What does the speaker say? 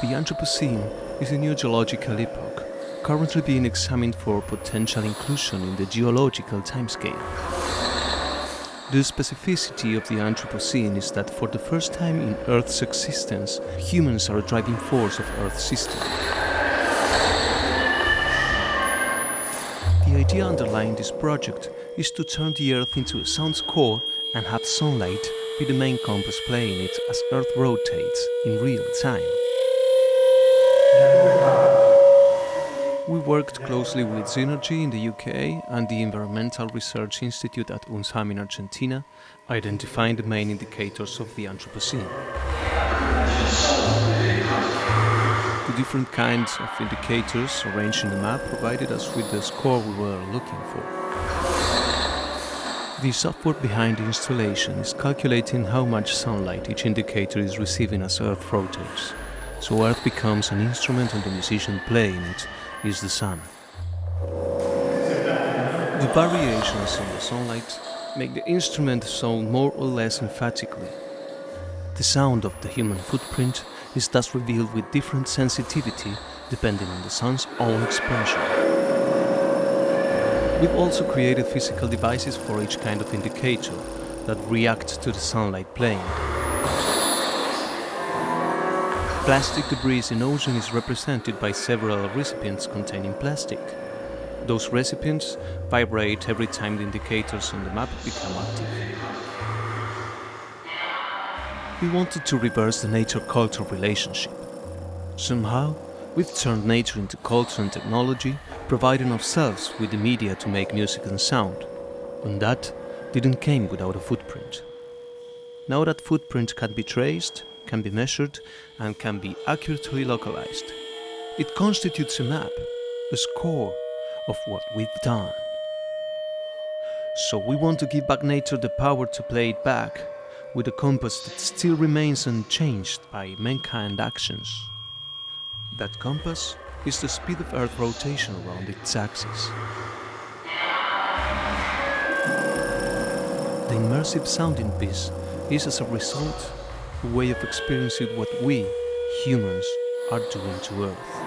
The Anthropocene is a new geological epoch, currently being examined for potential inclusion in the geological timescale. The specificity of the Anthropocene is that for the first time in Earth's existence, humans are a driving force of Earth's system. The idea underlying this project is to turn the Earth into a sound core and have sunlight be the main compass playing it as Earth rotates in real time. We worked closely with Synergy in the UK and the Environmental Research Institute at UNSAM in Argentina, identifying the main indicators of the Anthropocene. The different kinds of indicators arranged in the map provided us with the score we were looking for. The software behind the installation is calculating how much sunlight each indicator is receiving as Earth rotates, so Earth becomes an instrument and the musician playing it is the sun. The variations in the sunlight make the instrument sound more or less emphatically. The sound of the human footprint is thus revealed with different sensitivity depending on the sun's own expression. We've also created physical devices for each kind of indicator that react to the sunlight playing. Plastic debris in ocean is represented by several recipients containing plastic. Those recipients vibrate every time the indicators on the map become active. We wanted to reverse the nature-culture relationship. Somehow, we've turned nature into culture and technology, providing ourselves with the media to make music and sound. And that didn't come without a footprint. Now that footprint can be traced, can be measured, and can be accurately localized. It constitutes a map, a score of what we've done. So we want to give back nature the power to play it back, with a compass that still remains unchanged by mankind actions. That compass is the speed of Earth rotation around its axis. The immersive sounding piece is, as a result, a way of experiencing what we, humans, are doing to Earth.